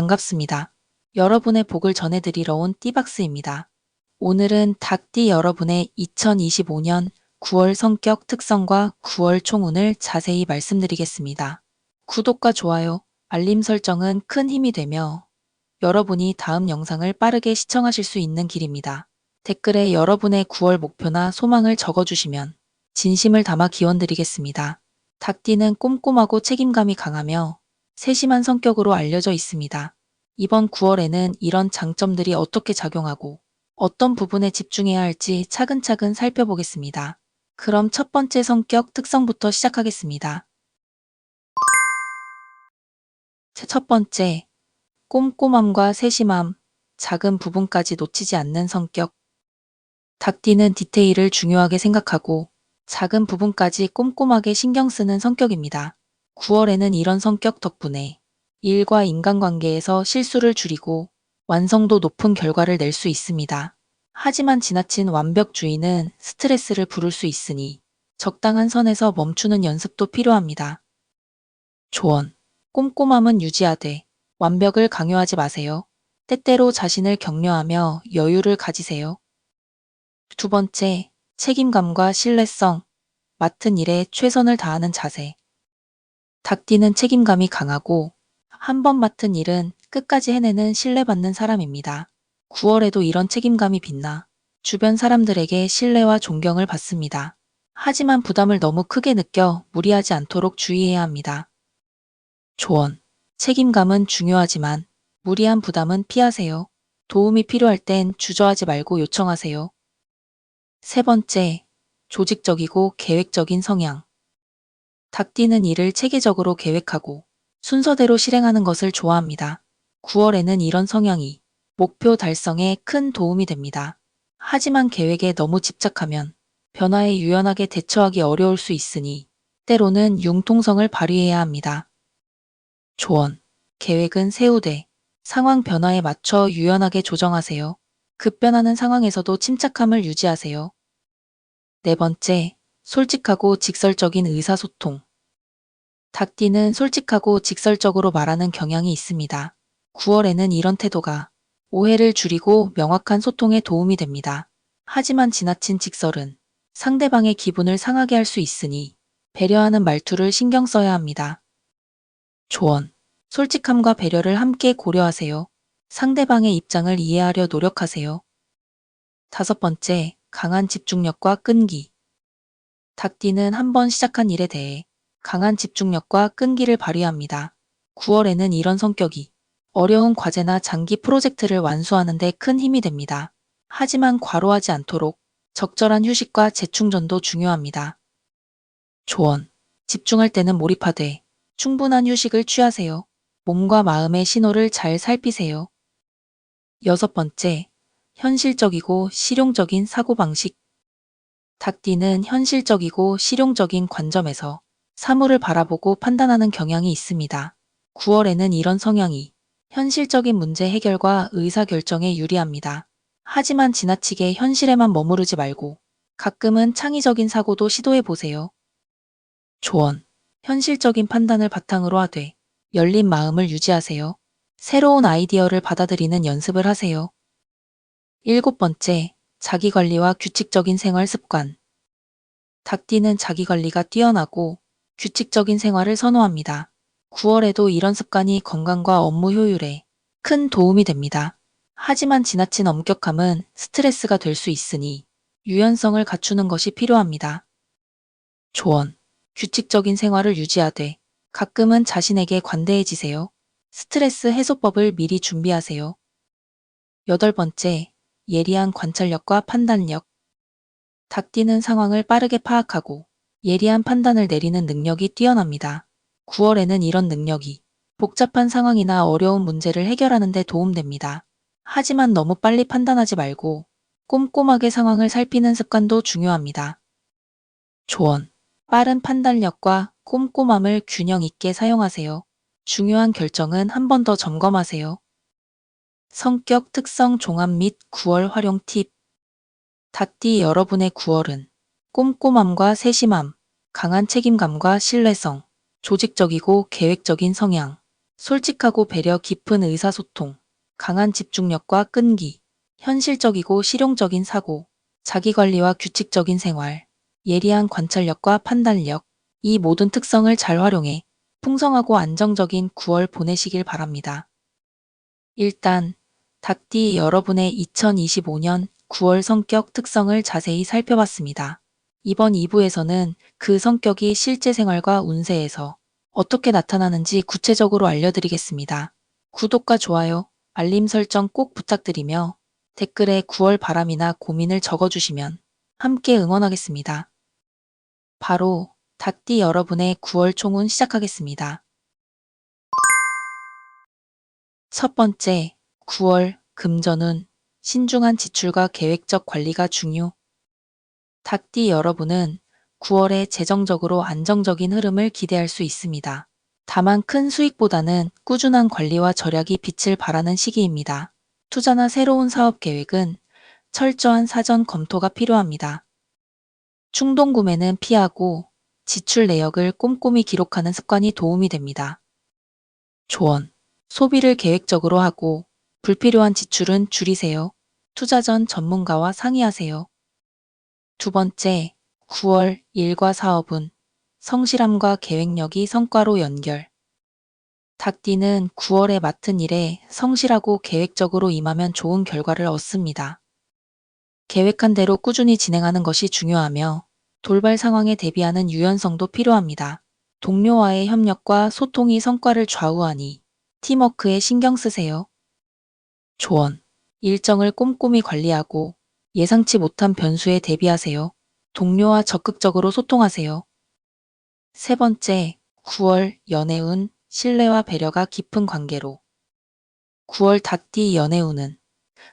반갑습니다. 여러분의 복을 전해드리러 온 띠박스입니다. 오늘은 닭띠 여러분의 2025년 9월 성격 특성과 9월 총운을 자세히 말씀드리겠습니다. 구독과 좋아요, 알림 설정은 큰 힘이 되며 여러분이 다음 영상을 빠르게 시청하실 수 있는 길입니다. 댓글에 여러분의 9월 목표나 소망을 적어주시면 진심을 담아 기원드리겠습니다. 닭띠는 꼼꼼하고 책임감이 강하며 세심한 성격으로 알려져 있습니다. 이번 9월에는 이런 장점들이 어떻게 작용하고 어떤 부분에 집중해야 할지 차근차근 살펴보겠습니다. 그럼 첫 번째 성격 특성부터 시작하겠습니다. 첫 번째, 꼼꼼함과 세심함, 작은 부분까지 놓치지 않는 성격. 닭띠는 디테일을 중요하게 생각하고 작은 부분까지 꼼꼼하게 신경 쓰는 성격입니다. 9월에는 이런 성격 덕분에 일과 인간관계에서 실수를 줄이고 완성도 높은 결과를 낼 수 있습니다. 하지만 지나친 완벽주의는 스트레스를 부를 수 있으니 적당한 선에서 멈추는 연습도 필요합니다. 조언. 꼼꼼함은 유지하되 완벽을 강요하지 마세요. 때때로 자신을 격려하며 여유를 가지세요. 두 번째, 책임감과 신뢰성. 맡은 일에 최선을 다하는 자세. 닭띠는 책임감이 강하고 한 번 맡은 일은 끝까지 해내는 신뢰받는 사람입니다. 9월에도 이런 책임감이 빛나 주변 사람들에게 신뢰와 존경을 받습니다. 하지만 부담을 너무 크게 느껴 무리하지 않도록 주의해야 합니다. 조언. 책임감은 중요하지만 무리한 부담은 피하세요. 도움이 필요할 땐 주저하지 말고 요청하세요. 세 번째, 조직적이고 계획적인 성향. 닭띠는 일을 체계적으로 계획하고 순서대로 실행하는 것을 좋아합니다. 9월에는 이런 성향이 목표 달성에 큰 도움이 됩니다. 하지만 계획에 너무 집착하면 변화에 유연하게 대처하기 어려울 수 있으니 때로는 융통성을 발휘해야 합니다. 조언. 계획은 세우되 상황 변화에 맞춰 유연하게 조정하세요. 급변하는 상황에서도 침착함을 유지하세요. 네 번째, 솔직하고 직설적인 의사소통. 닭띠는 솔직하고 직설적으로 말하는 경향이 있습니다. 9월에는 이런 태도가 오해를 줄이고 명확한 소통에 도움이 됩니다. 하지만 지나친 직설은 상대방의 기분을 상하게 할 수 있으니 배려하는 말투를 신경 써야 합니다. 조언. 솔직함과 배려를 함께 고려하세요. 상대방의 입장을 이해하려 노력하세요. 다섯 번째, 강한 집중력과 끈기. 닭띠는 한 번 시작한 일에 대해 강한 집중력과 끈기를 발휘합니다. 9월에는 이런 성격이 어려운 과제나 장기 프로젝트를 완수하는 데 큰 힘이 됩니다. 하지만 과로하지 않도록 적절한 휴식과 재충전도 중요합니다. 조언. 집중할 때는 몰입하되 충분한 휴식을 취하세요. 몸과 마음의 신호를 잘 살피세요. 여섯 번째, 현실적이고 실용적인 사고방식. 닭띠는 현실적이고 실용적인 관점에서 사물을 바라보고 판단하는 경향이 있습니다. 9월에는 이런 성향이 현실적인 문제 해결과 의사결정에 유리합니다. 하지만 지나치게 현실에만 머무르지 말고 가끔은 창의적인 사고도 시도해 보세요. 조언. 현실적인 판단을 바탕으로 하되 열린 마음을 유지하세요. 새로운 아이디어를 받아들이는 연습을 하세요. 일곱 번째, 자기관리와 규칙적인 생활 습관. 닭띠는 자기관리가 뛰어나고 규칙적인 생활을 선호합니다. 9월에도 이런 습관이 건강과 업무 효율에 큰 도움이 됩니다. 하지만 지나친 엄격함은 스트레스가 될 수 있으니 유연성을 갖추는 것이 필요합니다. 조언. 규칙적인 생활을 유지하되 가끔은 자신에게 관대해지세요. 스트레스 해소법을 미리 준비하세요. 여덟 번째, 예리한 관찰력과 판단력. 닭띠는 상황을 빠르게 파악하고 예리한 판단을 내리는 능력이 뛰어납니다. 9월에는 이런 능력이 복잡한 상황이나 어려운 문제를 해결하는 데 도움됩니다. 하지만 너무 빨리 판단하지 말고 꼼꼼하게 상황을 살피는 습관도 중요합니다. 조언. 빠른 판단력과 꼼꼼함을 균형 있게 사용하세요. 중요한 결정은 한 번 더 점검하세요. 성격 특성 종합 및 9월 활용 팁. 닭띠 여러분의 9월은 꼼꼼함과 세심함, 강한 책임감과 신뢰성, 조직적이고 계획적인 성향, 솔직하고 배려 깊은 의사소통, 강한 집중력과 끈기, 현실적이고 실용적인 사고, 자기관리와 규칙적인 생활, 예리한 관찰력과 판단력, 이 모든 특성을 잘 활용해 풍성하고 안정적인 9월 보내시길 바랍니다. 일단, 닭띠 여러분의 2025년 9월 성격 특성을 자세히 살펴봤습니다. 이번 2부에서는 그 성격이 실제 생활과 운세에서 어떻게 나타나는지 구체적으로 알려드리겠습니다. 구독과 좋아요, 알림 설정 꼭 부탁드리며 댓글에 9월 바람이나 고민을 적어주시면 함께 응원하겠습니다. 바로 닭띠 여러분의 9월 총운 시작하겠습니다. 첫 번째, 9월 금전운, 신중한 지출과 계획적 관리가 중요. 닭띠 여러분은 9월에 재정적으로 안정적인 흐름을 기대할 수 있습니다. 다만 큰 수익보다는 꾸준한 관리와 절약이 빛을 발하는 시기입니다. 투자나 새로운 사업 계획은 철저한 사전 검토가 필요합니다. 충동 구매는 피하고 지출 내역을 꼼꼼히 기록하는 습관이 도움이 됩니다. 조언. 소비를 계획적으로 하고 불필요한 지출은 줄이세요. 투자 전 전문가와 상의하세요. 두 번째, 9월 일과 사업은 성실함과 계획력이 성과로 연결. 닭띠는 9월에 맡은 일에 성실하고 계획적으로 임하면 좋은 결과를 얻습니다. 계획한 대로 꾸준히 진행하는 것이 중요하며 돌발 상황에 대비하는 유연성도 필요합니다. 동료와의 협력과 소통이 성과를 좌우하니 팀워크에 신경 쓰세요. 조언. 일정을 꼼꼼히 관리하고 예상치 못한 변수에 대비하세요. 동료와 적극적으로 소통하세요. 세 번째, 9월 연애운, 신뢰와 배려가 깊은 관계로. 9월 닭띠 연애운은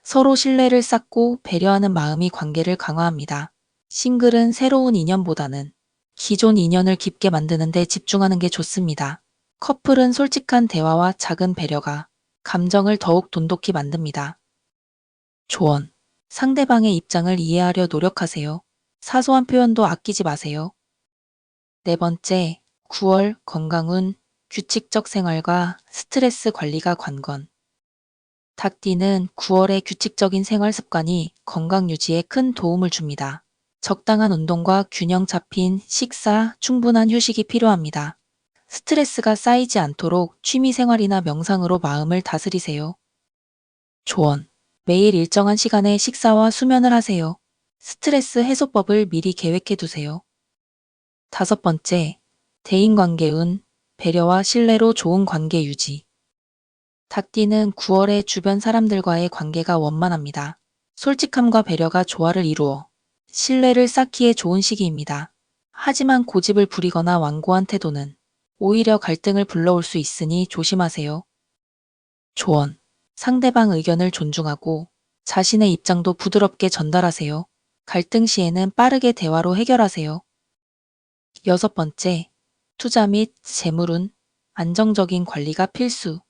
서로 신뢰를 쌓고 배려하는 마음이 관계를 강화합니다. 싱글은 새로운 인연보다는 기존 인연을 깊게 만드는 데 집중하는 게 좋습니다. 커플은 솔직한 대화와 작은 배려가 감정을 더욱 돈독히 만듭니다. 조언. 상대방의 입장을 이해하려 노력하세요. 사소한 표현도 아끼지 마세요. 네 번째, 9월 건강운, 규칙적 생활과 스트레스 관리가 관건. 닭띠는 9월의 규칙적인 생활 습관이 건강 유지에 큰 도움을 줍니다. 적당한 운동과 균형 잡힌 식사, 충분한 휴식이 필요합니다. 스트레스가 쌓이지 않도록 취미 생활이나 명상으로 마음을 다스리세요. 조언. 매일 일정한 시간에 식사와 수면을 하세요. 스트레스 해소법을 미리 계획해 두세요. 다섯 번째, 대인관계운, 배려와 신뢰로 좋은 관계 유지. 닭띠는 9월에 주변 사람들과의 관계가 원만합니다. 솔직함과 배려가 조화를 이루어 신뢰를 쌓기에 좋은 시기입니다. 하지만 고집을 부리거나 완고한 태도는 오히려 갈등을 불러올 수 있으니 조심하세요. 조언. 상대방 의견을 존중하고 자신의 입장도 부드럽게 전달하세요. 갈등 시에는 빠르게 대화로 해결하세요. 여섯 번째, 투자 및 재물운, 안정적인 관리가 필수.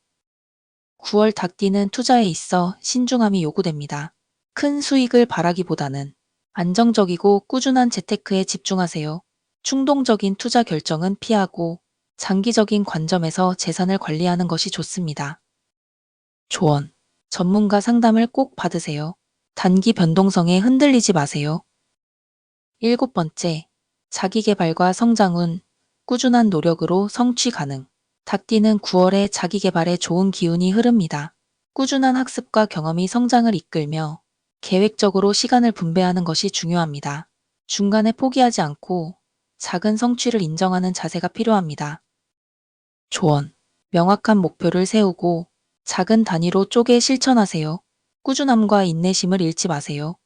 9월 닭띠는 투자에 있어 신중함이 요구됩니다. 큰 수익을 바라기보다는 안정적이고 꾸준한 재테크에 집중하세요. 충동적인 투자 결정은 피하고 장기적인 관점에서 재산을 관리하는 것이 좋습니다. 조언. 전문가 상담을 꼭 받으세요. 단기 변동성에 흔들리지 마세요. 일곱 번째, 자기계발과 성장운, 꾸준한 노력으로 성취 가능. 닭띠는 9월에 자기계발에 좋은 기운이 흐릅니다. 꾸준한 학습과 경험이 성장을 이끌며 계획적으로 시간을 분배하는 것이 중요합니다. 중간에 포기하지 않고 작은 성취를 인정하는 자세가 필요합니다. 조언. 명확한 목표를 세우고 작은 단위로 쪼개 실천하세요. 꾸준함과 인내심을 잃지 마세요.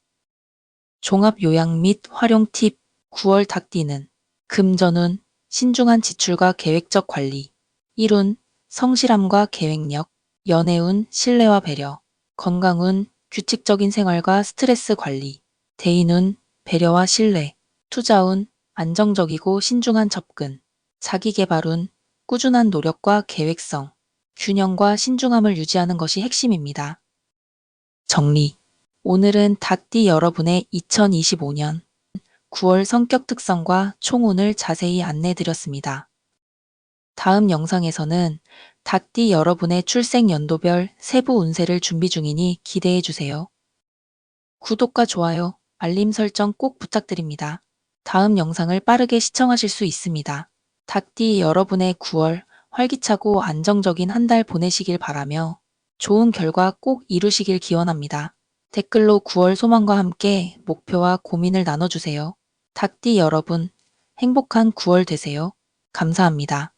종합 요약 및 활용 팁. 9월 닭띠는 금전운, 신중한 지출과 계획적 관리. 일운, 성실함과 계획력. 연애운, 신뢰와 배려. 건강운, 규칙적인 생활과 스트레스 관리. 대인운, 배려와 신뢰. 투자운, 안정적이고 신중한 접근. 자기계발운, 꾸준한 노력과 계획성. 균형과 신중함을 유지하는 것이 핵심입니다. 정리. 오늘은 닭띠 여러분의 2025년 9월 성격 특성과 총운을 자세히 안내드렸습니다. 다음 영상에서는 닭띠 여러분의 출생 연도별 세부 운세를 준비 중이니 기대해 주세요. 구독과 좋아요, 알림 설정 꼭 부탁드립니다. 다음 영상을 빠르게 시청하실 수 있습니다. 닭띠 여러분의 9월 활기차고 안정적인 한 달 보내시길 바라며 좋은 결과 꼭 이루시길 기원합니다. 댓글로 9월 소망과 함께 목표와 고민을 나눠주세요. 닭띠 여러분, 행복한 9월 되세요. 감사합니다.